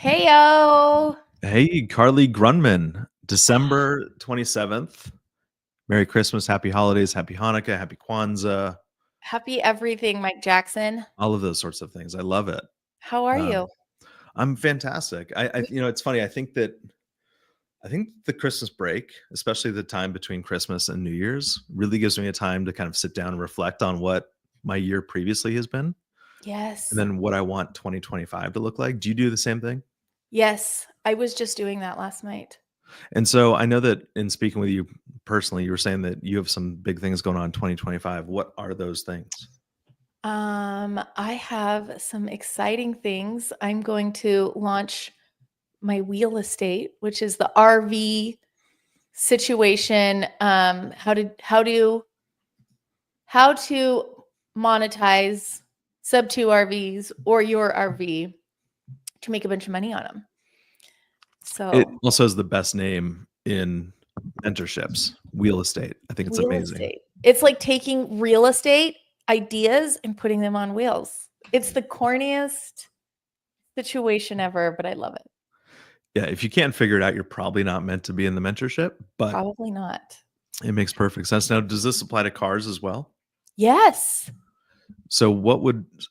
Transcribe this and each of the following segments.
Heyo. Hey, Carly Grundmann, December 27th. Merry Christmas, Happy Holidays, Happy Hanukkah, Happy Kwanzaa, Happy everything, Mike Jackson. all of those sorts of things. I love it. How are you? I'm fantastic. It's funny. I think the Christmas break, especially the time between Christmas and New Year's, really gives me a time to kind of sit down and reflect on what my year previously has been, Yes. and then what I want 2025 to look like. Do you do the same thing? Yes. I was just doing that last night. And so I know that in speaking with you personally, you were saying that you have some big things going on in 2025. What are those things? I have some exciting things. I'm going to launch my wheel estate, which is the RV situation. How to monetize Subto RVs or your RV to make a bunch of money on them. So It also has the best name in mentorships, Wheel Estate. I think it's Wheel amazing. estate. It's like taking real estate ideas and putting them on wheels. It's the corniest situation ever, but I love it. Yeah, if you can't figure it out, you're probably not meant to be in the mentorship, but Probably not. it makes perfect sense. Now, does this apply to cars as well? Yes. So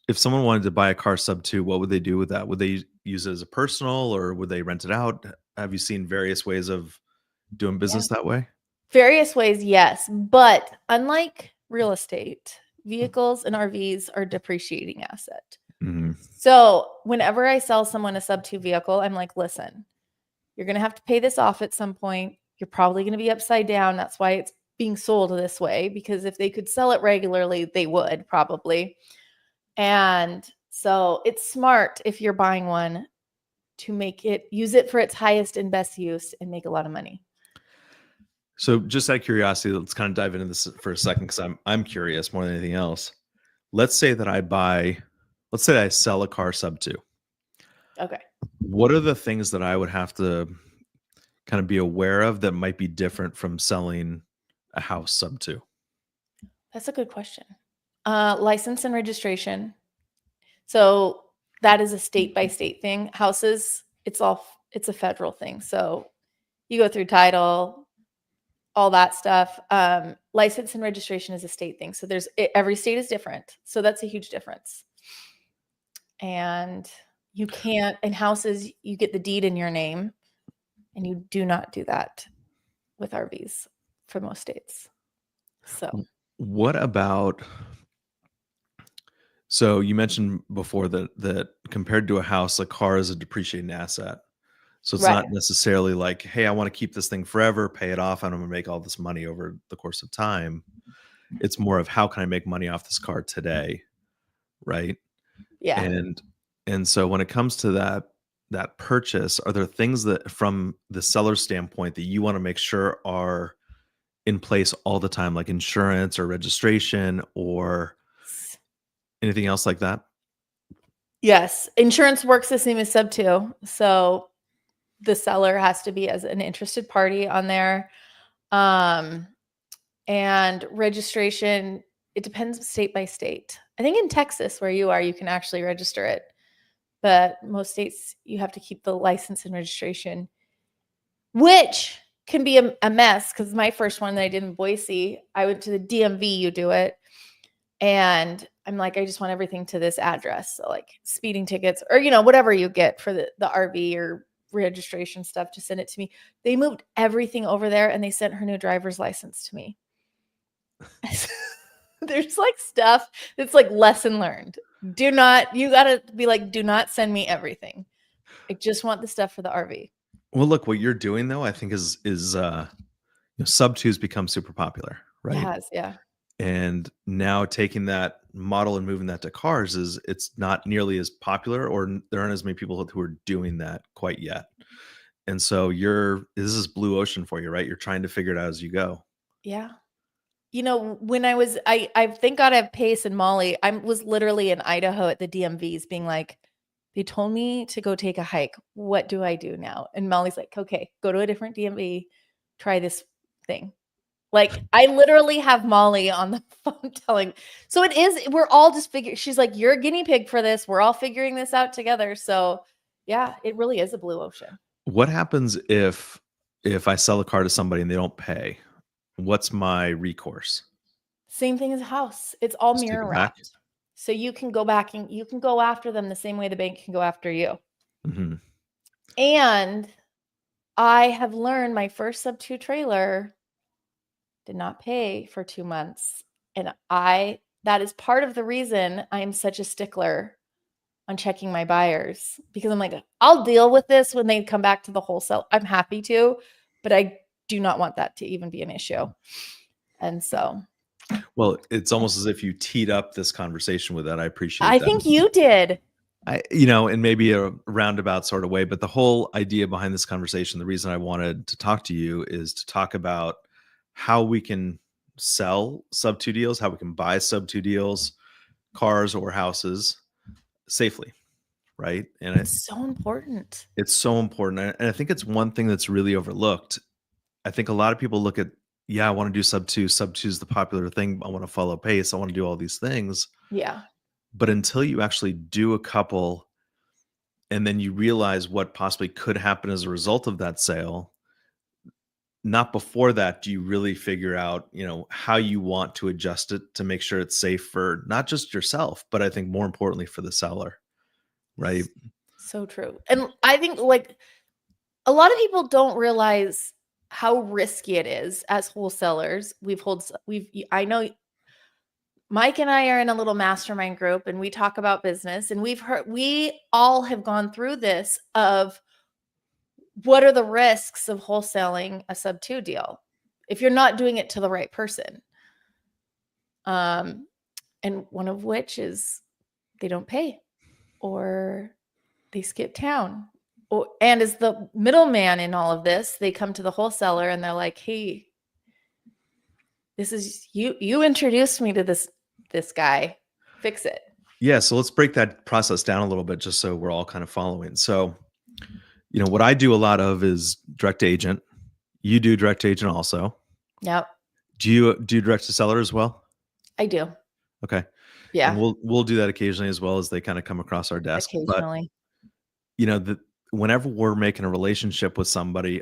if someone wanted to buy a car sub 2, what would they do with that? Would they use it as a personal or would they rent it out? Have you seen various ways of doing business that way? Various ways, yes. But unlike real estate, vehicles and RVs are a depreciating asset. Mhm. So whenever I sell someone a sub-2 vehicle, I'm like, listen, you're going to have to pay this off at some point. You're probably going to be upside down. That's why it's being sold this way, because if they could sell it regularly, they would probably. And so it's smart if you're buying one to use it for its highest and best use and make a lot of money. So just out of curiosity, let's kind of dive into this for a second because I'm curious more than anything else. Let's say I sell a car sub 2. Okay. What are the things that I would have to kind of be aware of that might be different from selling a house sub 2? That's a good question. License and registration. So that is a state by state thing. Houses, it's a federal thing. So you go through title, all that stuff. License and registration is a state thing. So every state is different. So that's a huge difference. And you can't, in houses, you get the deed in your name, and you do not do that with RVs for most states. So What about, so you mentioned before that compared to a house, a car is a depreciating asset. So it's right. not necessarily like, hey, I want to keep this thing forever, pay it off, and I'm going to make all this money over the course of time. It's more of how can I make money off this car today, right? Yeah. And so when it comes to that purchase, are there things that from the seller's standpoint that you want to make sure are in place all the time, like insurance or registration or anything else like that? Yes. Insurance works the same as Subto. So the seller has to be as an interested party on there. And registration, it depends state by state. I think in Texas, where you are, you can actually register it. But most states, you have to keep the license and registration, which can be a mess. Because my first one that I did in Boise, I went to the DMV, you do it. And I'm like, I just want everything to this address. So like speeding tickets or, whatever you get for the RV or registration stuff, just send it to me. They moved everything over there and they sent her new driver's license to me. There's like stuff that's like lesson learned. You gotta be like, do not send me everything. I just want the stuff for the RV. Well, look, what you're doing though, I think is sub 2's become super popular, right? It has, yeah. And now taking that model and moving that to cars it's not nearly as popular, or there aren't as many people who are doing that quite yet. And so this is blue ocean for you, right? You're trying to figure it out as you go. Yeah. When I thank God I have Pace and Molly. I was literally in Idaho at the DMVs being like, they told me to go take a hike. What do I do now? And Molly's like, okay, go to a different DMV, try this thing. Like I literally have Molly on the phone telling. So we're all just figuring. She's like, you're a guinea pig for this. We're all figuring this out together. So Yeah, it really is a blue ocean. What happens if I sell a car to somebody and they don't pay? What's my recourse? Same thing as a house. It's all Just take mirror it back? wrapped. So you can go back and you can go after them the same way the bank can go after you. Mhm. And I have learned my first Subto trailer did not pay for 2 months. And that is part of the reason I am such a stickler on checking my buyers, because I'm like, I'll deal with this when they come back to the wholesale. I'm happy to, but I do not want that to even be an issue. And so Well, it's almost as if you teed up this conversation with that. I appreciate I that. think you did. In maybe a roundabout sort of way, but the whole idea behind this conversation, the reason I wanted to talk to you is to talk about how we can sell Subto deals, how we can buy Subto deals, cars or houses safely, right? And It's so important. it's so important. And I think it's one thing that's really overlooked. I think a lot of people look at, yeah, I want to do Subto. Subto is the popular thing. I want to follow pace. I want to do all these things. Yeah. But until you actually do a couple and then you realize what possibly could happen as a result of that sale, not before that do you really figure out, how you want to adjust it to make sure it's safe for not just yourself, but I think more importantly for the seller, right? So true. And I think like a lot of people don't realize how risky it is as wholesalers. I know Mike and I are in a little mastermind group and we talk about business, and we all have gone through this of what are the risks of wholesaling a Subto deal if you're not doing it to the right person. And one of which is they don't pay or they skip town. And as the middleman in all of this, they come to the wholesaler and they're like, hey, this is you introduced me to this guy. Fix it. Yeah, so let's break that process down a little bit just so we're all kind of following. So, what I do a lot of is direct to agent. You do direct to agent also. Yep. Do you do direct to seller as well? I do. Okay. And Yeah. we'll do that occasionally as well as they kind of come across our desk. But Occasionally. Whenever we're making a relationship with somebody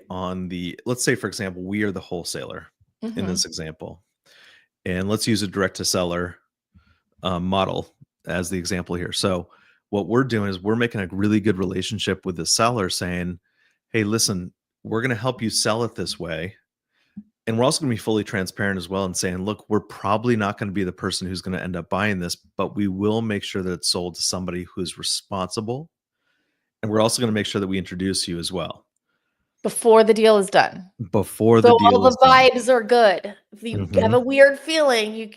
let's say, for example, we are the wholesaler in Mhm. this example, and let's use a direct to seller model as the example here. So what we're doing is we're making a really good relationship with the seller saying, hey, listen, we're going to help you sell it this way. And we're also going to be fully transparent as well and saying, look, we're probably not going to be the person who's going to end up buying this, but we will make sure that it's sold to somebody who's responsible. And we're also going to make sure that we introduce you as well Before the deal is done. before So the all deal is the done. vibes are good. If you have Mhm. a weird feeling,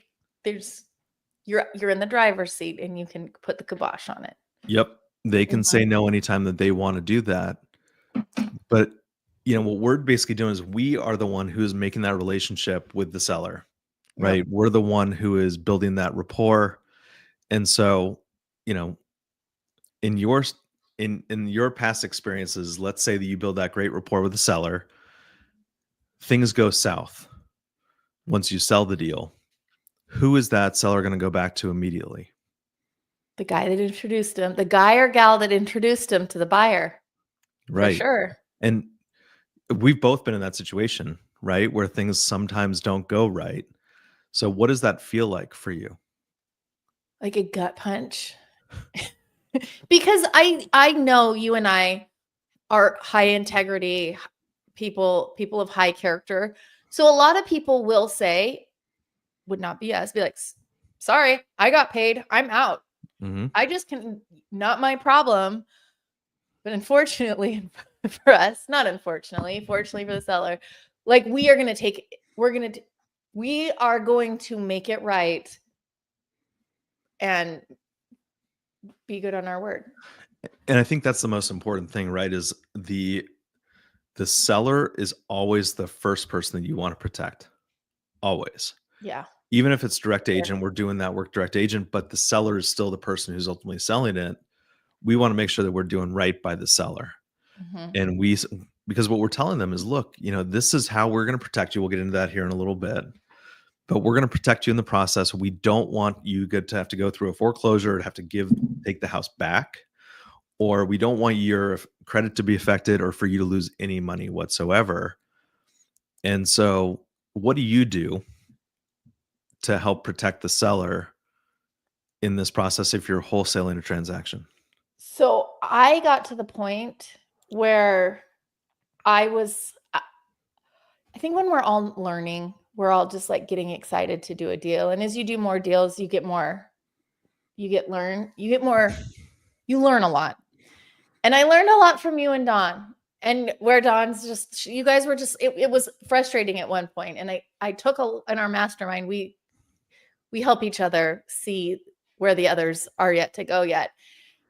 you're in the driver's seat and you can put the kibosh on it. Yep. They can say Mhm. no anytime that they want to do that. But what we're basically doing is we are the one who's making that relationship with the seller, Yep. right? We're the one who is building that rapport. And so, you know, in your in your past experiences, let's say that you build that great rapport with the seller, things go south once you sell the deal. Who is that seller going to go back to immediately? The guy that introduced him, the guy or gal that introduced him to the buyer, for Right. sure. And we've both been in that situation, right? Where things sometimes don't go right. So what does that feel like for you? Like a gut punch. Because I know you and I are high integrity people of high character. So a lot of people will say, would not be us, be like, sorry, I got paid. I'm out. Mhm. I just can, not my problem. But unfortunately for us, not unfortunately, fortunately for the seller, like we are going to we are going to make it right and be good on our word. And I think that's the most important thing, right? Is the seller is always the first person that you want to protect. Always. Yeah. Even if it's direct Fair. agent, we're doing that work direct agent, but the seller is still the person who's ultimately selling it. We want to make sure that we're doing right by the seller. Mhm. And because what we're telling them is, look, this is how we're going to protect you. We'll get into that here in a little bit, but we're going to protect you in the process. We don't want you to have to go through a foreclosure or have to take the house back, or we don't want your credit to be affected or for you to lose any money whatsoever. And so, what do you do to help protect the seller in this process if you're wholesaling a transaction? So I got to the point where I think when we're all learning, we're all just like getting excited to do a deal. And as you do more deals, you learn a lot. And I learned a lot from you and Don. And where Don's just, you guys were just, it was frustrating at one point. And I took in our mastermind, we help each other see where the others are yet to go yet.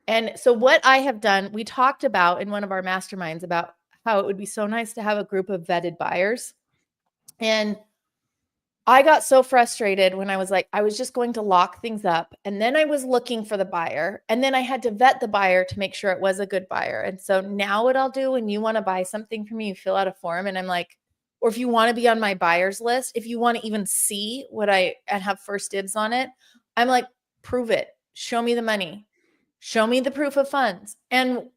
And so what I have done, we talked about in one of our masterminds about how it would be so nice to have a group of vetted buyers. And I got so frustrated when I was just going to lock things up. And then I was looking for the buyer. And then I had to vet the buyer to make sure it was a good buyer. And so now what I'll do when you want to buy something from me, you fill out a form. And I'm like, or if you want to be on my buyer's list, if you want to even see what and have first dibs on it, I'm like, prove it. Show me the money. Show me the proof of funds. And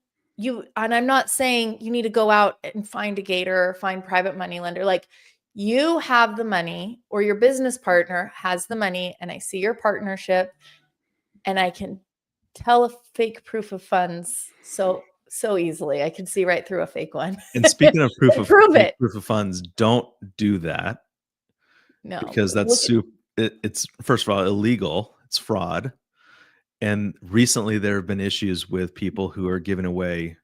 I'm not saying you need to go out and find a gator or find private money lender. Like, you have the money or your business partner has the money, and I see your partnership and I can tell a fake proof of funds so easily. I can see right through a fake one. And speaking of proof of funds, don't do that. No, because that's it's first of all illegal. It's fraud. And recently there have been issues with people who are giving away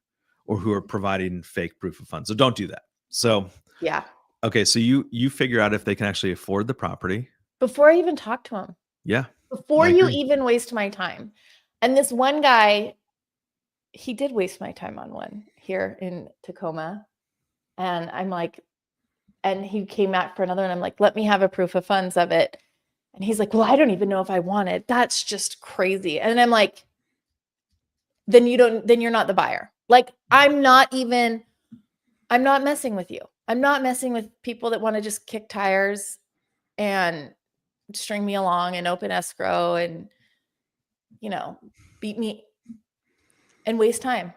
or who are providing fake proof of funds. So don't do that. So yeah. Okay, so you figure out if they can actually afford the property before I even talk to them. Yeah. Before you even waste my time. And this one guy, he did waste my time on one here in Tacoma. And I'm like, and he came back for another, and I'm like, let me have a proof of funds of it. And he's like, well, I don't even know if I want it. That's just crazy. And I'm like, then you're not the buyer. Like, I'm not messing with you. I'm not messing with people that want to just kick tires and string me along and open escrow and, beat me and waste time.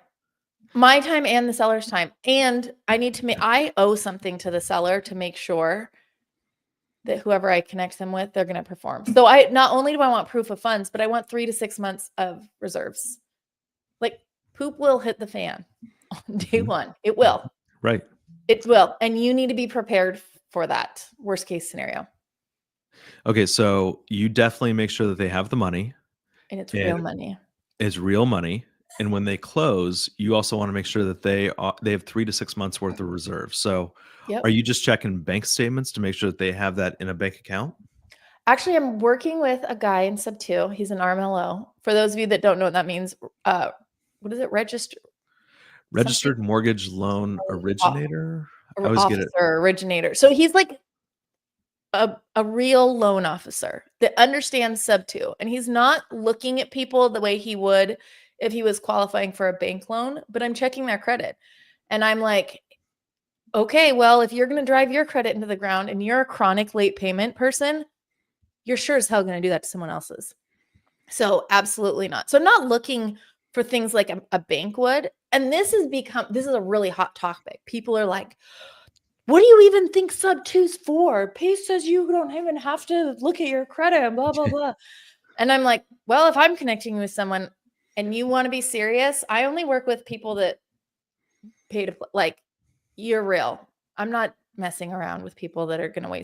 My time and the seller's time. And I owe something to the seller to make sure that whoever I connect them with, they're going to perform. So not only do I want proof of funds, but I want 3 to 6 months of reserves. Like, poop will hit the fan on day one. It will. Right. It will. And you need to be prepared for that worst case scenario. Okay. So you definitely make sure that they have the money. And it's real money. It's real money. And when they close, you also want to make sure that they have 3 to 6 months worth of reserves. So are you just checking bank statements to make sure that they have that in a bank account? Actually, I'm working with a guy in Subto. He's an RMLO. For those of you that don't know what that means, what is it? Registered mortgage loan originator? I always get it. Originator. So he's like a real loan officer that understands Subto. And he's not looking at people the way he would if he was qualifying for a bank loan, but I'm checking their credit. And I'm like, okay, well, if you're going to drive your credit into the ground and you're a chronic late payment person, you're sure as hell going to do that to someone else's. So absolutely not. So I'm not looking for things like a bank would. And this is a really hot topic. People are like, what do you even think Sub-2's for? Pace says you don't even have to look at your credit and blah, blah, blah. And I'm like, well, if I'm connecting with someone and you want to be serious, I only work with people that pay to, like, you're real. I'm not messing around with people that are going to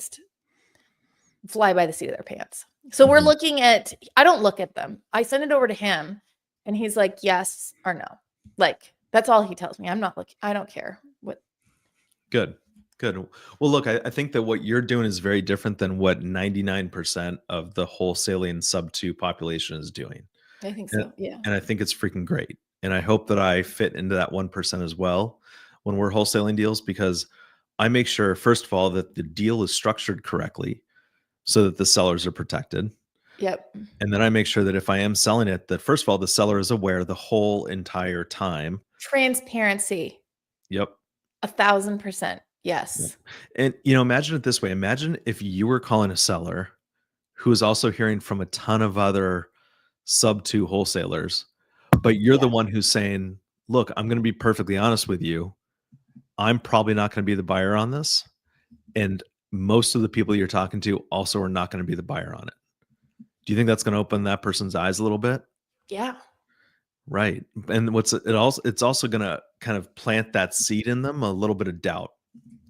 fly by the seat of their pants. So we're looking at, I don't look at them. I send it over to him and he's like, yes or no. Like, that's all he tells me. I'm not looking. I don't care what. Good. Well, look, I think that what you're doing is very different than what 99% of the wholesaling Sub-2 population is doing. I think so. Yeah. And I think it's freaking great. And I hope that I fit into that 1% as well when we're wholesaling deals, because I make sure, first of all, that the deal is structured correctly so that the sellers are protected. Yep. And then I make sure that if I am selling it, that first of all, the seller is aware the whole entire time. Transparency. Yep. 1,000%. Yes. And, imagine it this way. Imagine if you were calling a seller who is also hearing from a ton of other Sub-2 wholesalers, but you're Yeah. the one who's saying, "Look, I'm gonna be perfectly honest with you. I'm probably not gonna be the buyer on this, and most of the people you're talking to also are not gonna be the buyer on it." Do you think that's gonna open that person's eyes a little bit? Yeah. Right, and it's also gonna kind of plant that seed in them, a little bit of doubt,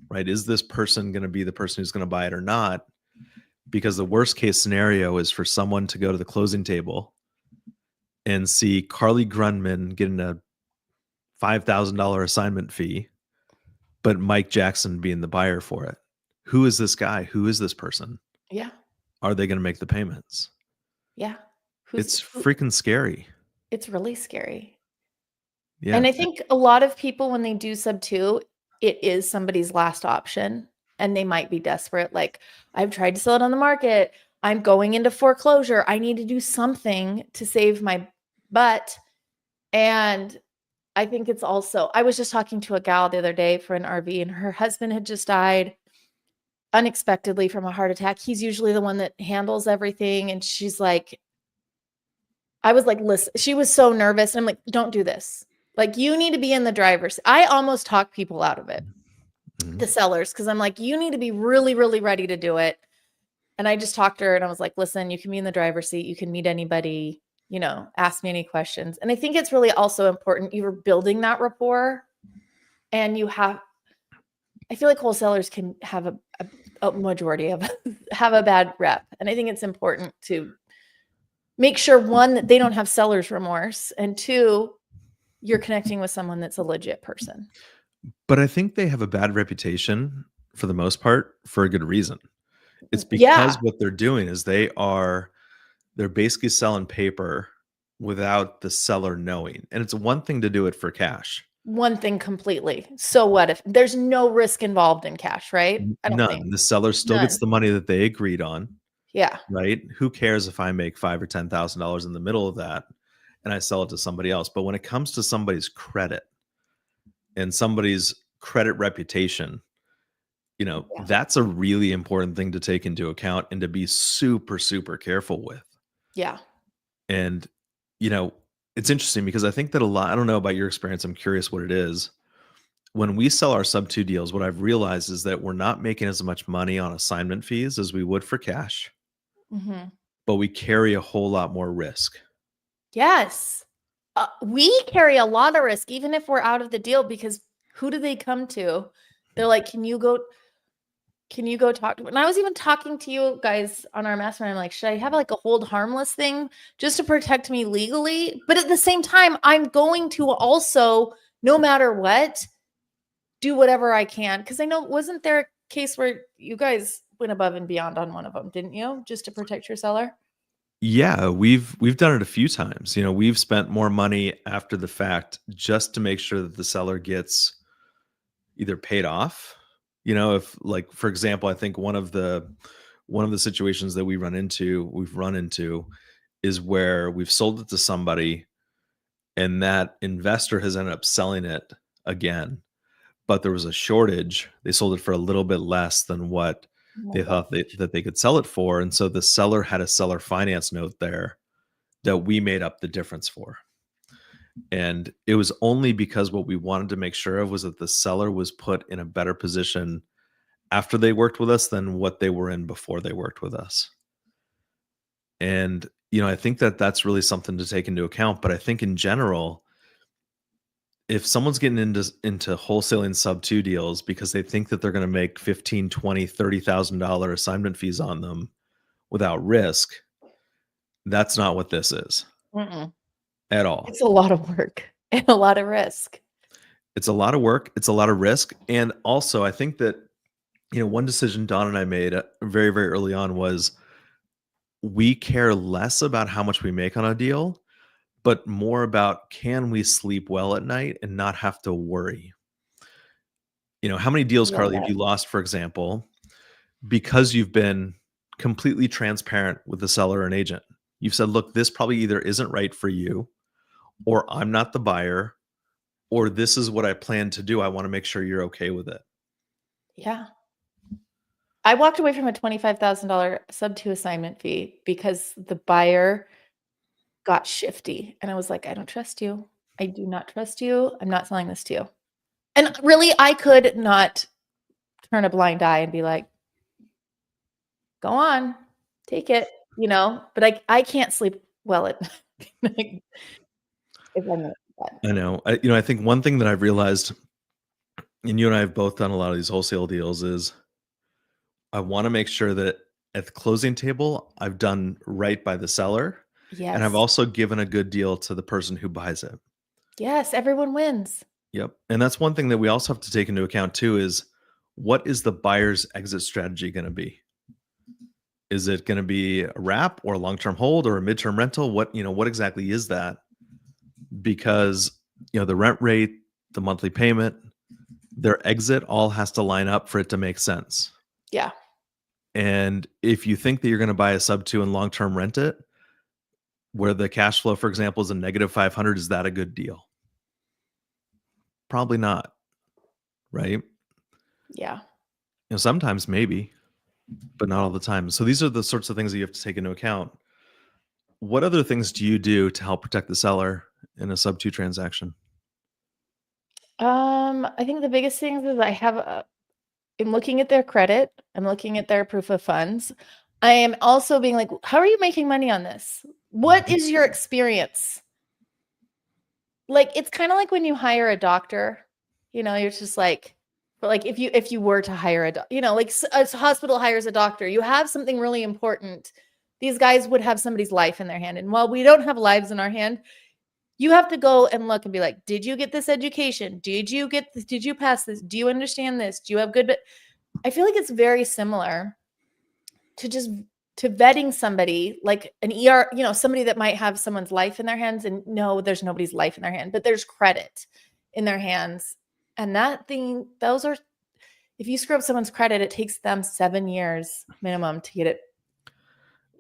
right? Is this person gonna be the person who's gonna buy it or not? Because the worst case scenario is for someone to go to the closing table and see Carly Grundmann getting a $5,000 assignment fee, but Mike Jackson being the buyer for it. Who is this guy? Who is this person? Yeah. Are they gonna make the payments? Yeah. It's Who freaking scary. it's really scary. Yeah. And I think a lot of people when they do Subto, it is somebody's last option and they might be desperate. Like, I've tried to sell it on the market. I'm going into foreclosure. I need to do something to save my butt. And I think it's also, I was just talking to a gal the other day for an RV, and her husband had just died unexpectedly from a heart attack. He's usually the one that handles everything. And she's like, I was like, listen, she was so nervous. And I'm like, don't do this. Like, you need to be in the driver's. I almost talk people out of it, Mhm. the sellers, because I'm like, you need to be really, really ready to do it. And I just talked to her and I was like, listen, you can be in the driver's seat. You can meet anybody, ask me any questions. And I think it's really also important. You're building that rapport, and I feel like wholesalers can have a majority of have a bad rep. And I think it's important to make sure, one, that they don't have seller's remorse, and two, you're connecting with someone that's a legit person. But I think they have a bad reputation for the most part for a good reason. It's because Yeah. what they're doing is they're basically selling paper without the seller knowing, and it's one thing to do it for cash. One thing completely. So what if there's no risk involved in cash, right? I don't think. None. The seller still gets None. the money that they agreed on, Yeah. right? Who cares if I make 5 or $10,000 in the middle of that and I sell it to somebody else? But when it comes to somebody's credit and somebody's credit reputation, Yeah. that's a really important thing to take into account and to be super, super careful with. Yeah. And, you know, it's interesting because I think that I don't know about your experience. I'm curious what it is. When we sell our sub two deals, what I've realized is that we're not making as much money on assignment fees as we would for cash, Mhm. but we carry a whole lot more risk. Yes. We carry a lot of risk, even if we're out of the deal, because who do they come to? They're like, can you go talk to, and I was even talking to you guys on our mastermind. I'm like, should I have like a hold harmless thing just to protect me legally? But at the same time, I'm going to also, no matter what, do whatever I can. Because I know, wasn't there a case where you guys went above and beyond on one of them, didn't you? Just to protect your seller? Yeah, we've done it a few times. We've spent more money after the fact just to make sure that the seller gets either paid off. If like for example, I think one of the situations that we've run into is where we've sold it to somebody and that investor has ended up selling it again, but there was a shortage. They sold it for a little bit less than what Oh my they thought gosh. that they could sell it for, and so the seller had a seller finance note there that we made up the difference for. And it was only because what we wanted to make sure of was that the seller was put in a better position after they worked with us than what they were in before they worked with us. And I think that that's really something to take into account, but I think in general, if someone's getting into wholesaling sub 2 deals because they think that they're going to make 15, 20, $30,000 assignment fees on them without risk, that's not what this is Mm-mm. at all. It's a lot of work and a lot of risk. It's a lot of work, it's a lot of risk, and also I think that one decision Don and I made very, very early on was we care less about how much we make on a deal, but more about can we sleep well at night and not have to worry. How many deals, Love Carly, have that. you lost, for example, because you've been completely transparent with the seller and agent? You've said, look, this probably either isn't right for you, or I'm not the buyer, or this is what I plan to do. I want to make sure you're okay with it. Yeah. I walked away from a $25,000 sub two assignment fee because the buyer got shifty. And I was like, I don't trust you. I do not trust you. I'm not selling this to you. And really, I could not turn a blind eye and be like, go on, take it, but I can't sleep well at night if I'm not that. I know. I think one thing that I've realized, and you and I have both done a lot of these wholesale deals, is I want to make sure that at the closing table, I've done right by the seller, and I've Yes. also given a good deal to the person who buys it. Yes, everyone wins. Yep. And that's one thing that we also have to take into account too is what is the buyer's exit strategy going to be? Is it going to be a wrap or a long-term hold or a midterm rental? What exactly is that? Because, the rent rate, the monthly payment, their exit all has to line up for it to make sense. Yeah. And if you think that you're going to buy a Subto and long-term rent it, where the cash flow, for example, is a negative 500, is that a good deal? Probably not, right? Yeah. Sometimes maybe, but not all the time. So these are the sorts of things that you have to take into account. What other things do you do to help protect the seller in a Subto transaction? I think the biggest things is I'm looking at their credit. I'm looking at their proof of funds. I am also being like, how are you making money on this? What is your experience? Like, it's kind of like when you hire a doctor, you're just like, but like if you were to hire like a hospital hires a doctor, you have something really important. These guys would have somebody's life in their hand. And while we don't have lives in our hand, you have to go and look and be like, did you get this education? Did you pass this? Do you understand this? Do you have good? I feel like it's very similar to vetting somebody like an ER, somebody that might have someone's life in their hands, and no, there's nobody's life in their hand, but there's credit in their hands. And if you screw up someone's credit, it takes them 7 years minimum to get it.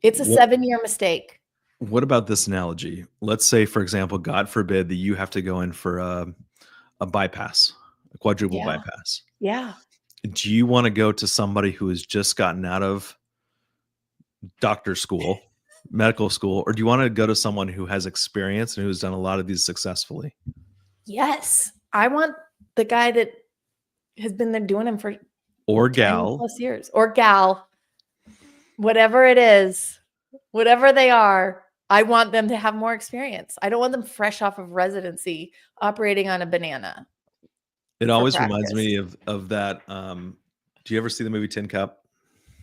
It's a 7-year mistake. What about this analogy? Let's say, for example, God forbid that you have to go in for a bypass, a quadruple bypass. Yeah. Do you want to go to somebody who has just gotten out of doctor school, medical school, or do you want to go to someone who has experience and who's done a lot of these successfully? Yes. I want the guy that has been there doing them for or 10 gal plus years, or gal, whatever it is, whatever they are. I want them to have more experience. I don't want them fresh off of residency operating on a banana. It always reminds me of that. Do you ever see the movie Tin Cup?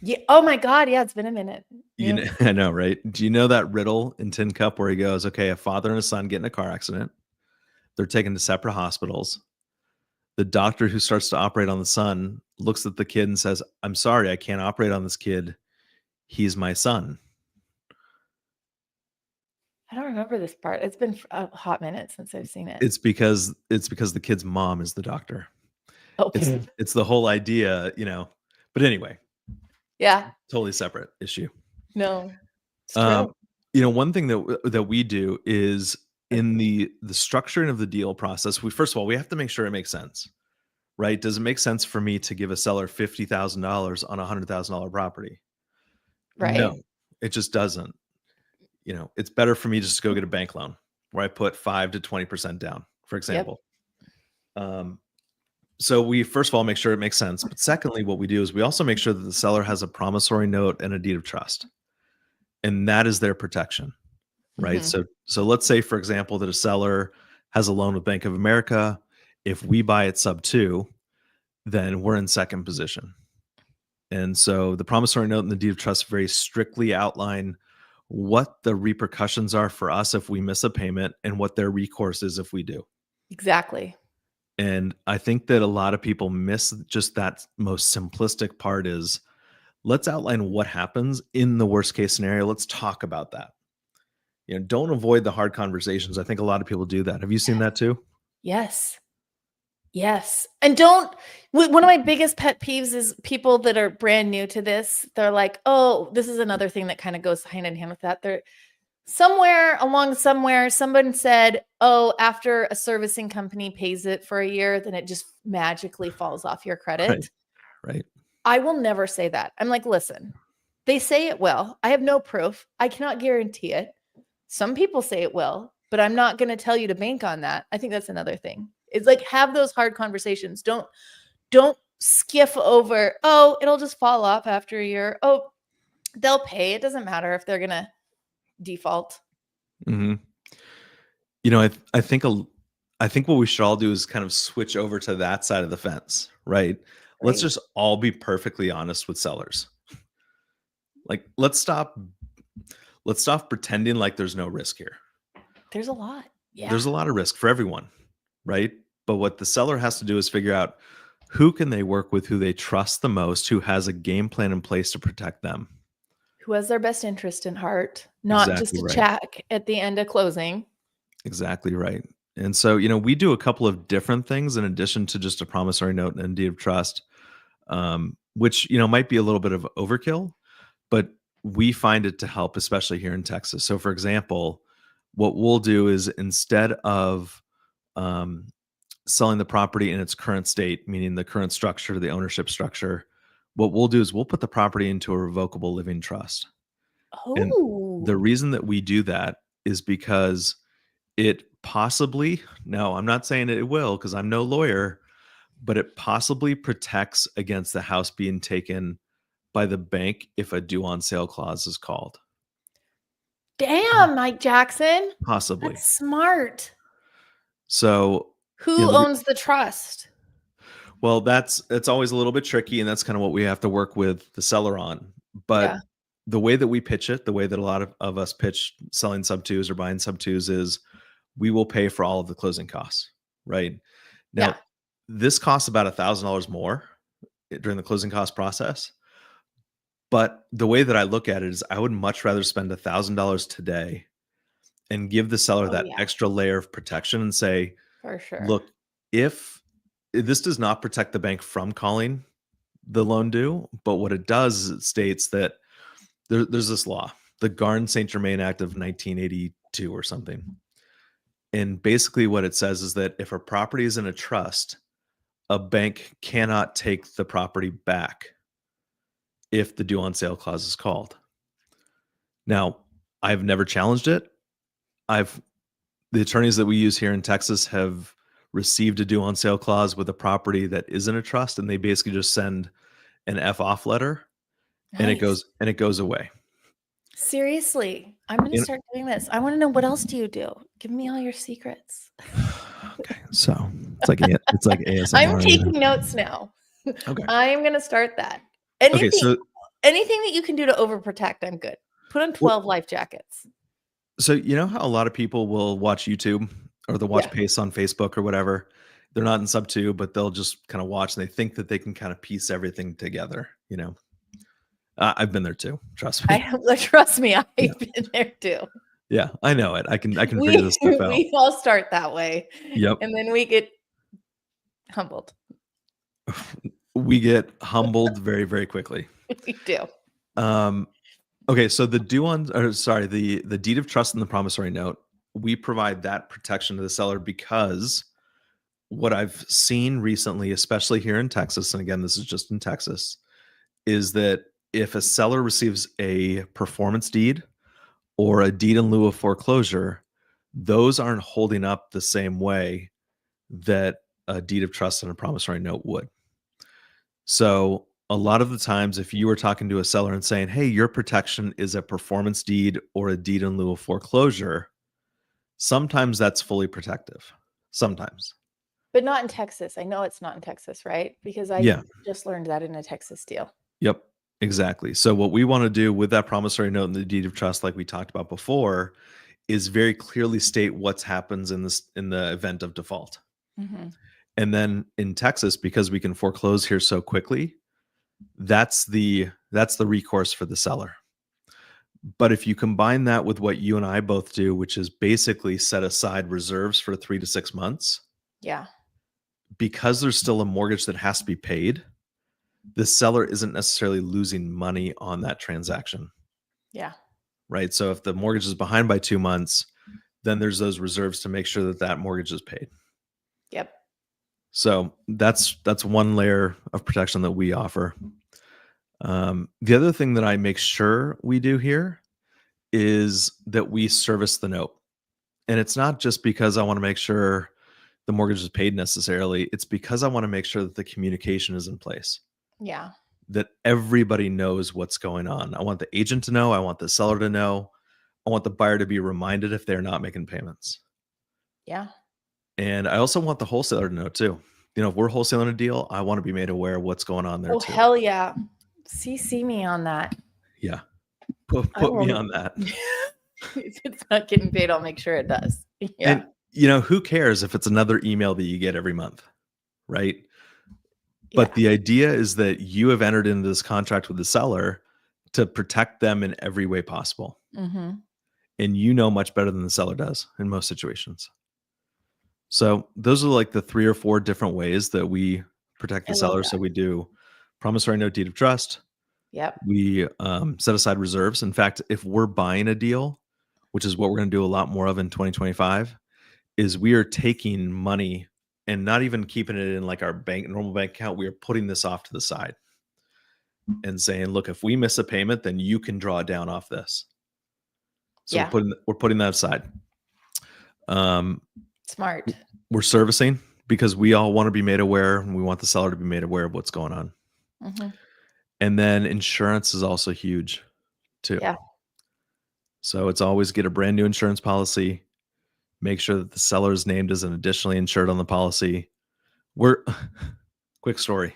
Yeah. Oh my God. Yeah. It's been a minute. Yeah. I know, right? Do you know that riddle in Tin Cup where he goes, okay, a father and a son get in a car accident. They're taken to separate hospitals. The doctor who starts to operate on the son looks at the kid and says, I'm sorry, I can't operate on this kid. He's my son. I don't remember this part. It's been a hot minute since I've seen it. It's because the kid's mom is the doctor. Okay. It's the whole idea, but anyway. Yeah. Totally separate issue. No. One thing that we do is in the structuring of the deal process, first of all, we have to make sure it makes sense, right? Does it make sense for me to give a seller $50,000 on a $100,000 property? Right. No, it just doesn't. It's better for me just to go get a bank loan where I put 5 to 20% down, for example. Yep. So we first of all make sure it makes sense, but secondly, what we do is we also make sure that the seller has a promissory note and a deed of trust, and that is their protection, right? Mm-hmm. So let's say, for example, that a seller has a loan with Bank of America. If we buy it Subto, then we're in second position, and so the promissory note and the deed of trust very strictly outline what the repercussions are for us if we miss a payment and what their recourse is if we do. Exactly. And I think that a lot of people miss just that most simplistic part is let's outline what happens in the worst case scenario. Let's talk about that. Don't avoid the hard conversations. I think a lot of people do that. Have you seen that too? Yes. Yes. And one of my biggest pet peeves is people that are brand new to this. They're like, oh, this is another thing that kind of goes hand in hand with that. They're somewhere, someone said, oh, after a servicing company pays it for a year, then it just magically falls off your credit. Right. I will never say that. I'm like, listen, they say it will. I have no proof. I cannot guarantee it. Some people say it will, but I'm not going to tell you to bank on that. I think that's another thing. It's like, have those hard conversations. Don't skiff over, oh, it'll just fall off after a year. Oh, they'll pay. It doesn't matter if they're going to default. Hmm. You know, I think what we should all do is kind of switch over to that side of the fence, right? Let's Right. just all be perfectly honest with sellers. Like, let's stop pretending like there's no risk here. There's a lot. Yeah. There's a lot of risk for everyone, right? But what the seller has to do is figure out who can they work with, who they trust the most, who has a game plan in place to protect them. Who has their best interest in heart, not just Exactly a right. check at the end of closing. Exactly right. And so, you know, we do a couple of different things in addition to just a promissory note and deed of trust, which, you know, might be a little bit of overkill, but we find it to help, especially here in Texas. So, for example, what we'll do is instead of um, selling the property in its current state, meaning the current structure, the ownership structure, what we'll do is we'll put the property into a revocable living trust. And the Oh, reason that we do that is because it possibly, no, I'm not saying it will because I'm no lawyer, but it possibly protects against the house being taken by the bank if a due on sale clause is called. damn, Mike Jackson. Possibly. That's smart. So, you Who know, owns the trust? well, it's always a little bit tricky, and that's kind of what we have to work with the seller on. Yeah. But the way that we pitch it, the way that a lot of us pitch selling sub twos or buying sub twos is we will pay for all of the closing costs, right? Yeah. Now, this costs about $1,000 more during the closing cost process. But the way that I look at it is I would much rather spend $1,000 today and give the seller Oh, that yeah, extra layer of protection and say, for sure. look, if this does not protect the bank from calling the loan due, but what it does is it states that there's this law, the Garn St. Germain Act of 1982 or something. And basically what it says is that if a property is in a trust, a bank cannot take the property back if the due on sale clause is called. Now, I've never challenged it. I've The attorneys that we use here in Texas have received a due on sale clause with a property that isn't a trust, and they basically just send an F off letter and Nice. it goes away. Seriously, I'm going to In- start doing this. I want to know, what else do you do? Give me all your secrets. okay, so it's like I'm ASMR. taking notes now. Okay. I am going to start that. Okay, Anything so anything that you can do to overprotect, I'm good. Put on well, 12 life jackets. so you know how a lot of people will watch YouTube or they'll watch Yeah. Pace on Facebook or whatever. They're not in sub two, but they'll just kind of watch and they think that they can kind of piece everything together. You know, I've been there too. Trust me. Trust me, I've Yeah, been there too. yeah, I know it. I can figure We this stuff out. we all start that way, Yep. and then we get humbled. We get humbled very, very quickly. We do. Um, okay, so the due on, or sorry, the deed of trust and the promissory note, we provide that protection to the seller because what I've seen recently, especially here in Texas, and again, this is just in Texas, is that if a seller receives a performance deed or a deed in lieu of foreclosure, those aren't holding up the same way that a deed of trust and a promissory note would. So a lot of the times, if you were talking to a seller and saying, hey, your protection is a performance deed or a deed in lieu of foreclosure, sometimes that's fully protective. Sometimes. But not in Texas. I know it's not in Texas, right? Because I Yeah. just learned that in a Texas deal. Yep. Exactly. So what we want to do with that promissory note and the deed of trust, like we talked about before, is very clearly state what happens in the event of default. Mhm. And then in Texas, because we can foreclose here so quickly, that's the recourse for the seller. But if you combine that with what you and I both do, which is basically set aside reserves for 3 to 6 months, Yeah. because there's still a mortgage that has to be paid, the seller isn't necessarily losing money on that transaction, Yeah. right? So if the mortgage is behind by 2 months, then there's those reserves to make sure that that mortgage is paid. Yep. So that's one layer of protection that we offer. The other thing that I make sure we do here is that we service the note. And it's not just because I want to make sure the mortgage is paid necessarily. It's because I want to make sure that the communication is in place, Yeah. that everybody knows what's going on. I want the agent to know. I want the seller to know. I want the buyer to be reminded if they're not making payments. Yeah. And I also want the wholesaler to know too. If we're wholesaling a deal, I want to be made aware of what's going on there Oh, too. hell yeah. CC me on that. Yeah. Put me on that. If it's not getting paid, I'll make sure it does. Yeah. And who cares if it's another email that you get every month, right? But Yeah. the idea is that you have entered into this contract with the seller to protect them in every way possible. Mm-hmm. And you know much better than the seller does in most situations. So those are like the 3 or 4 different ways that we protect the I love seller. that. So we do promissory note, deed of trust. Yep. We set aside reserves. In fact, if we're buying a deal, which is what we're going to do a lot more of in 2025, is we are taking money and not even keeping it in like our normal bank account. We are putting this off to the side and saying, look, if we miss a payment, then you can draw down off this. So Yeah. we're putting that aside. Smart. We're servicing because we all want to be made aware, and we want the seller to be made aware of what's going on. Mm-hmm. And then insurance is also huge too. Yeah. So it's always get a brand new insurance policy. Make sure that the seller is named as an additionally insured on the policy. Quick story.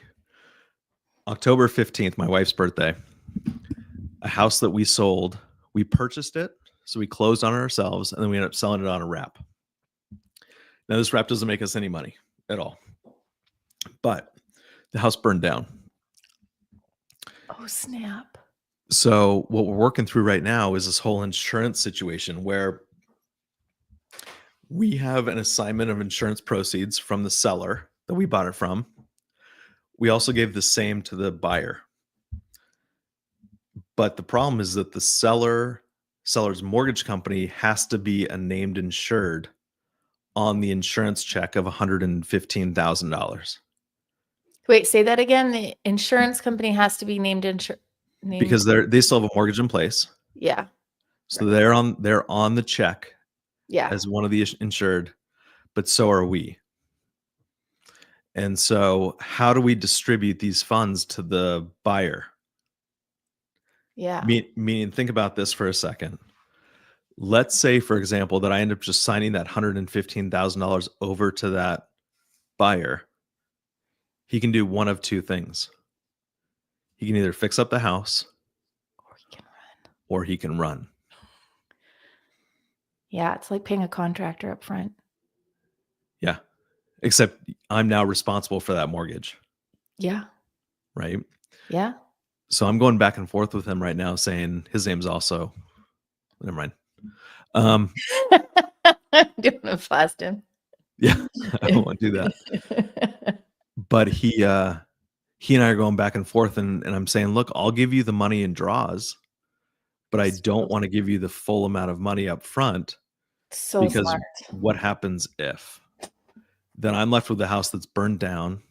October 15th, my wife's birthday, a house that we sold, we purchased it. So we closed on it ourselves, and then we ended up selling it on a wrap. Now, this wrap doesn't make us any money at all, but the house burned down. Oh, snap. So what we're working through right now is this whole insurance situation where we have an assignment of insurance proceeds from the seller that we bought it from. We also gave the same to the buyer. But the problem is that the seller's mortgage company has to be a named insured on the insurance check of $115,000 Wait, say that again. The insurance company has to be named because they still have a mortgage in place. Yeah. So they're on the check Yeah. as one of the insured, but so are we. And so how do we distribute these funds to the buyer? Yeah. Meaning, think about this for a second. Let's say, for example, that I end up just signing that $115,000 over to that buyer. He can do one of 2 things. He can either fix up the house or he can run. Yeah, it's like paying a contractor up front. Yeah. Except I'm now responsible for that mortgage. Yeah. Right? Yeah. So I'm going back and forth with him right now saying his name's also, never mind. I'm doing a fast him. Yeah, I don't want to do that. But he and I are going back and forth, and I'm saying, look, I'll give you the money in draws, but I don't want to give you the full amount of money up front. So because smart. what happens if then I'm left with the house that's burned down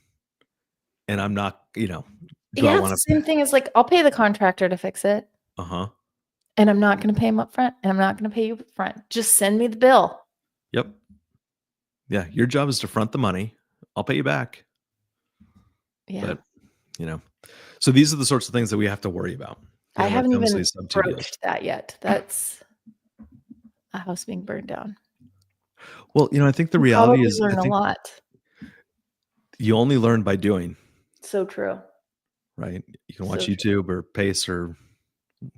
and I'm not, do I Yeah, want it's the same thing as like I'll pay the contractor to fix it. Uh-huh. And I'm not going to pay him up front, and I'm not going to pay you up front. Just send me the bill. Yep. Yeah, your job is to front the money. I'll pay you back. Yeah. But, so these are the sorts of things that we have to worry about. I haven't even Subto deals. broached that yet. That's a house being burned down. Well, I think the reality is learn a lot. You only learn by doing. So true. Right? You can watch YouTube or Pace or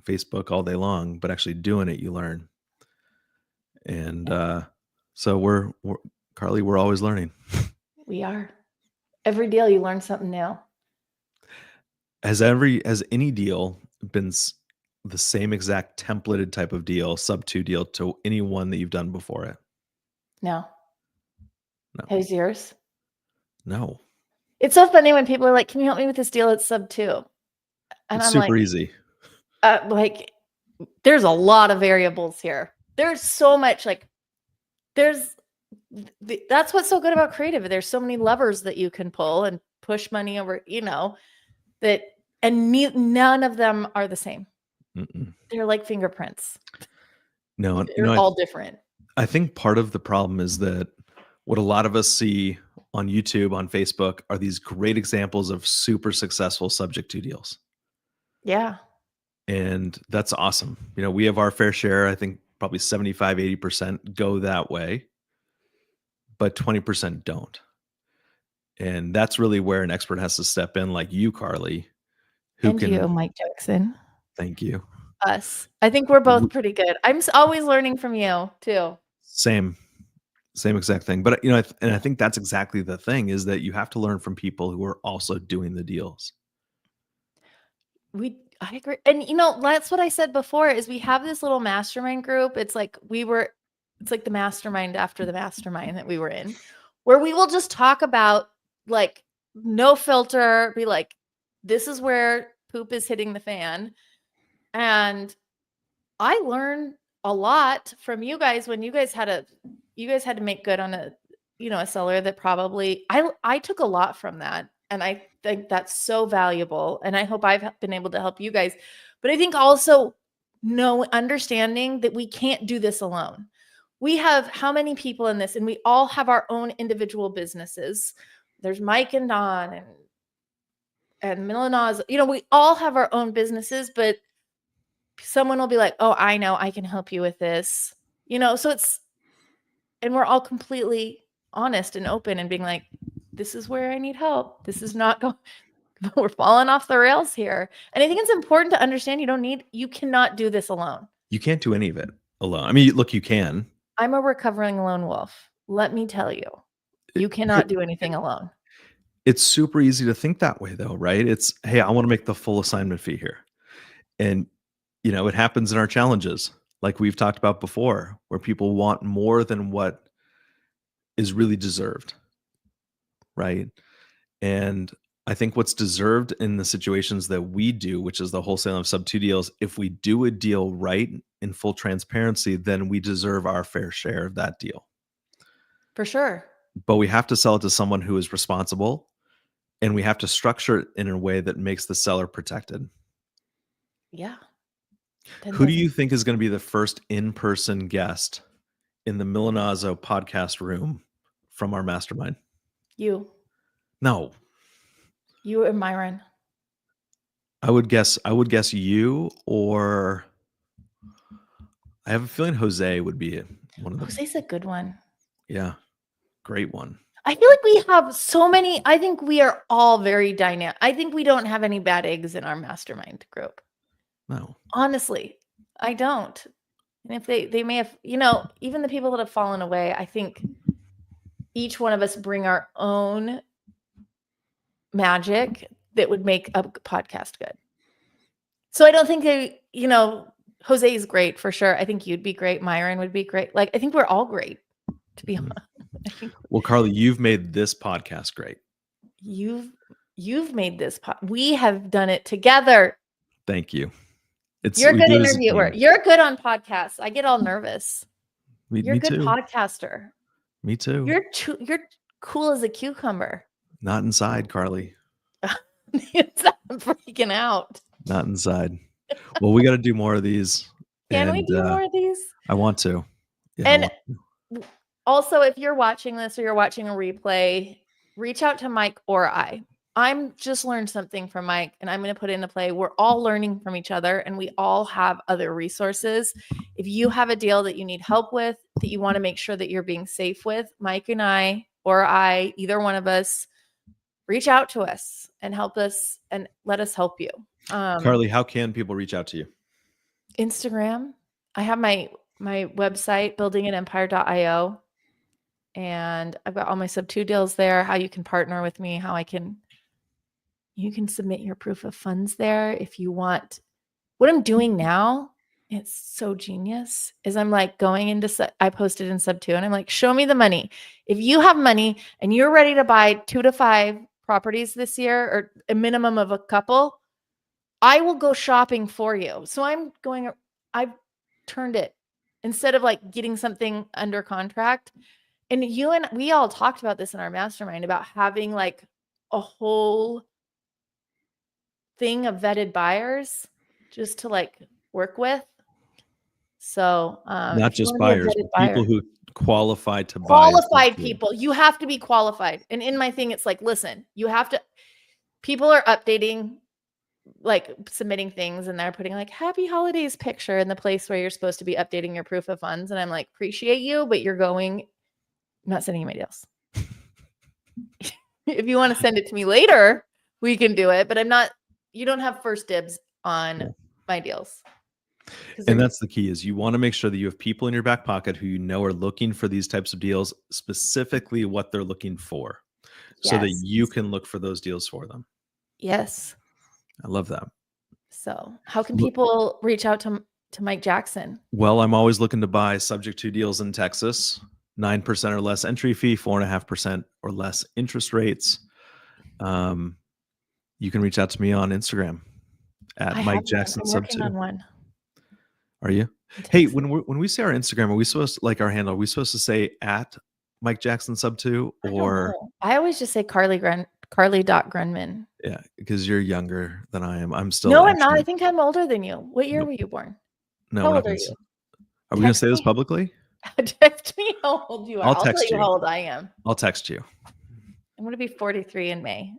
Facebook all day long, but actually doing it, you learn. And so we're Carly, we're always learning. We are. Every deal you learn something new. Has any deal been the same exact templated type of deal, Subto deal, to any one that you've done before it? No. No. Has yours? No. It's so funny when people are like, "Can you help me with this deal at Subto?" And It's I'm super like, easy. There's a lot of variables here. There's so much that's what's so good about creative. There's so many levers that you can pull and push money over, and none of them are the same. Mm-mm. They're like fingerprints. No, They're all different. I think part of the problem is that what a lot of us see on YouTube, on Facebook, are these great examples of super successful subject to deals. Yeah. And that's awesome. We have our fair share. I think probably 75, 80% go that way, but 20% don't. And that's really where an expert has to step in, like you, Carly, who And you, can, Mike Jackson. thank you. Us. I think we're both W- pretty good. I'm always learning from you too. Same, same exact thing. But, and I think that's exactly the thing, is that you have to learn from people who are also doing the deals. I agree. And that's what I said before is we have this little mastermind group. It's like the mastermind after the mastermind that we were in, where we will just talk about like no filter, be like, this is where poop is hitting the fan. And I learned a lot from you guys when you guys had to make good on a seller that probably I took a lot from that. And I think that's so valuable. And I hope I've been able to help you guys. But I think also understanding that we can't do this alone. We have how many people in this, and we all have our own individual businesses. There's Mike and Don and Milanaz. We all have our own businesses, but someone will be like, oh, I know, I can help you with this. So and we're all completely honest and open and being like, this is where I need help. This is not going, we're falling off the rails here. And I think it's important to understand you cannot do this alone. You can't do any of it alone. I mean, look, you can. I'm a recovering lone wolf. Let me tell you, you cannot do anything alone. It's super easy to think that way, though, right? It's, hey, I want to make the full assignment fee here. And, it happens in our challenges, like we've talked about before, where people want more than what is really deserved, right? And I think what's deserved in the situations that we do, which is the wholesaling of Subto deals, if we do a deal right in full transparency, then we deserve our fair share of that deal. For sure. But we have to sell it to someone who is responsible, and we have to structure it in a way that makes the seller protected. Yeah. Who do you think is going to be the first in-person guest in the Milanazzo podcast room from our mastermind? You. No. You and Myron. I would guess you, or I have a feeling Jose would be one of them. Jose's a good one. Yeah. Great one. I feel like we have so many. I think we are all very dynamic. I think we don't have any bad eggs in our mastermind group. No. Honestly, I don't. And if they may have, even the people that have fallen away, I think each one of us bring our own magic that would make a podcast good. So I don't think Jose is great for sure. I think you'd be great. Myron would be great. Like, I think we're all great, to be honest. Well, Carly, you've made this podcast great. You've made this we have done it together. Thank you. You're a good interviewer. You're good on podcasts. I get all nervous. You're a good podcaster. Me too. You're cool as a cucumber. Not inside, Carly. It's freaking out. Not inside. Well, we got to do more of these. Can we do more of these? I want to. Yeah, and also, if you're watching this or you're watching a replay, reach out to Mike or I'm just learned something from Mike, and I'm going to put it into play. We're all learning from each other, and we all have other resources. If you have a deal that you need help with, that you want to make sure that you're being safe with, Mike and either one of us, reach out to us and help us and let us help you. Carly, how can people reach out to you? Instagram. I have my website, buildinganempire.io. And I've got all my Subto deals there, how you can partner with me, you can submit your proof of funds there if you want. What I'm doing now, it's so genius, is I'm like going into, I posted in Subto and I'm like, show me the money. If you have money and you're ready to buy 2 to 5 properties this year, or a minimum of a couple, I will go shopping for you. So I've turned it, instead of like getting something under contract. And we all talked about this in our mastermind about having like a whole thing of vetted buyers just to like work with. So Not if you just want to be a buyers, vetted but buyer, people who qualify to buy. qualified people, you have to be qualified. And in my thing, it's like, listen, you have to. People are updating, like submitting things, and they're putting like "Happy Holidays" picture in the place where you're supposed to be updating your proof of funds. And I'm like, appreciate you, but you're going. I'm not sending you my deals. If you want to send it to me later, we can do it. But I'm not. You don't have first dibs on Yeah. my deals. And that's the key, is you want to make sure that you have people in your back pocket who you know are looking for these types of deals, specifically what they're looking for, so that Yes. you can look for those deals for them. Yes. I love that. So how can Look- people reach out to Mike Jackson? Well, I'm always looking to buy subject to deals in Texas, 9% or less entry fee, 4.5% or less interest rates. You can reach out to me on Instagram at I Mike have one. Jackson I'm Sub working 2. on one. Are you? in Hey, Texas. when we say our Instagram, are we supposed to, like our handle, are we supposed to say at Mike Jackson Sub 2 I don't or know. I always just say Carly.Grundman. yeah, because you're younger than I am. I'm still No, I'm not. I actually think I'm older than you. What year nope. were you born? No, How we're not old are gonna you? are we gonna Text say this me. publicly? Text me how old you are. I'll I'll tell text you you. how old I am. I'll text you. I'm going to be 43 in May.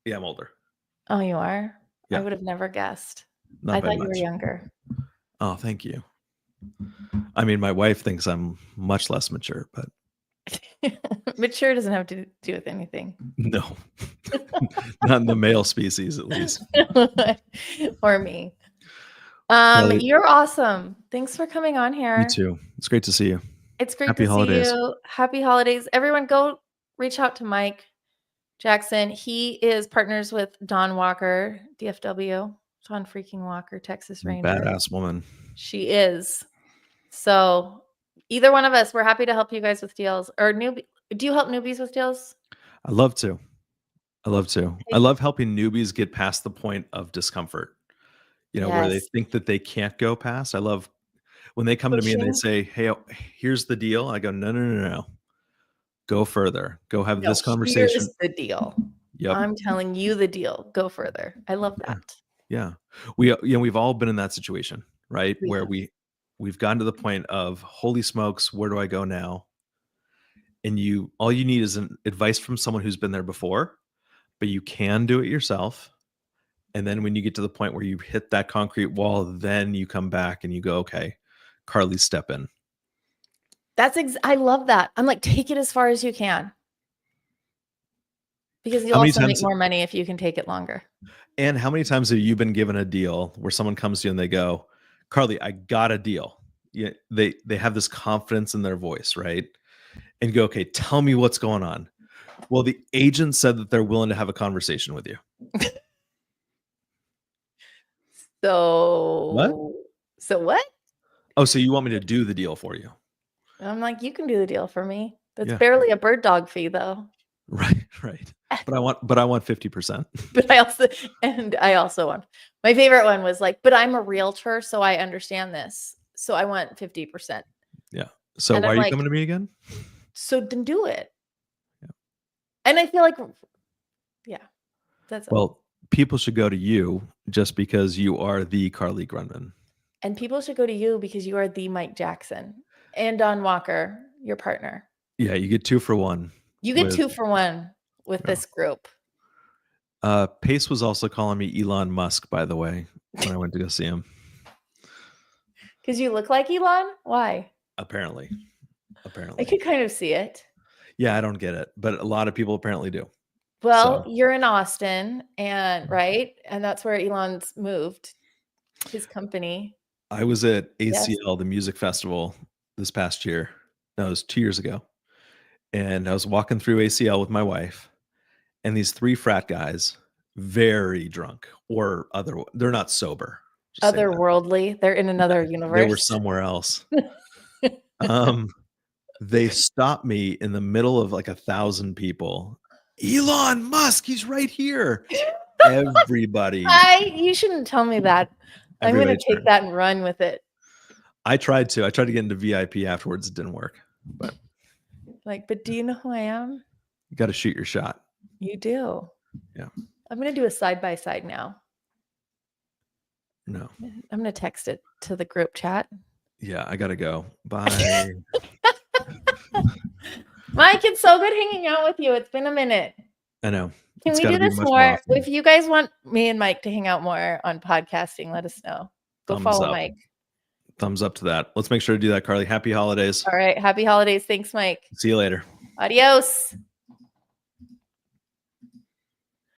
Yeah, I'm older. Oh, you are? Yeah. I would have never guessed. Not I by thought you were much. younger. Oh, thank you. I mean, my wife thinks I'm much less mature, but Mature doesn't have to do with anything. no. Not in the male species, at least. Or me. Kelly, You're awesome. Thanks for coming on here. you too. It's great to see you. It's great Happy to holidays. see you. Happy holidays. Everyone go reach out to Mike Jackson. He is partners with Dawn Walker, DFW. Dawn freaking Walker, Texas Ranger. Badass woman. She is. So either one of us, we're happy to help you guys with deals. Or do you help newbies with deals? I love to. I love to. I Okay. love helping newbies get past the point of discomfort. You know, where they Yes. think that they can't go past. I love when they come to me and they Pushing. say, "Hey, here's the deal." I go, "No, no, no, no. Go further. Go have No, this conversation." here's the deal. Yep. I'm telling you the deal. Go further. I love Yeah. that. Yeah. We've all been in that situation, right? We Where have. we've gotten to the point of, holy smokes, where do I go now? And all you need is an advice from someone who's been there before, but you can do it yourself. And then when you get to the point where you hit that concrete wall, then you come back and you go, okay, Carly, step in. I love that. I'm like, take it as far as you can. Because you'll How many also make times more money if you can take it longer. and how many times have you been given a deal where someone comes to you and they go, Carly, I got a deal. Yeah, they have this confidence in their voice, right? And you go, okay, tell me what's going on. Well, the agent said that they're willing to have a conversation with you. So what? Oh, so you want me to do the deal for you? I'm like, you can do the deal for me. That's Yeah. barely a bird dog fee though. Right. But I want 50%. But I also want, my favorite one was like, but I'm a realtor, so I understand this. So I want 50%. Yeah. So And why I'm are you like, coming to me again? so then do it. Yeah. And I feel like, yeah, that's it. Well, people should go to you just because you are the Carly Grundmann. And people should go to you because you are the Mike Jackson and Don Walker, your partner. Yeah, you get 2 for 1. You get 2 for 1 with this group. Pace was also calling me Elon Musk, by the way, when I went to go see him. Because you look like Elon? Why? Apparently. I could kind of see it. Yeah, I don't get it, but a lot of people apparently do. Well, you're in Austin, and right? And that's where Elon's moved his company. I was at Yes. ACL, the music festival, this past year. No, it was 2 years ago. And I was walking through ACL with my wife, and these 3 frat guys, very drunk or they're not sober. Just say that. Otherworldly. They're in another universe. They were somewhere else. They stopped me in the middle of like 1,000 people. Elon Musk, he's right here. Everybody. You shouldn't tell me that. I'm going to take that and run with it. I tried to get into VIP afterwards. It didn't work. But but do you know who I am? You got to shoot your shot. You do. Yeah. I'm going to do a side-by-side now. No. I'm going to text it to the group chat. Yeah, I gotta go. Bye. Mike, it's so good hanging out with you. It's been a minute. I know. Can It's we got to do be this much more more? often. If you guys want me and Mike to hang out more on podcasting, let us know. Go Thumbs follow up. Mike. Thumbs up to that. Let's make sure to do that, Carly. Happy holidays. All right. Happy holidays. Thanks, Mike. See you later. Adios.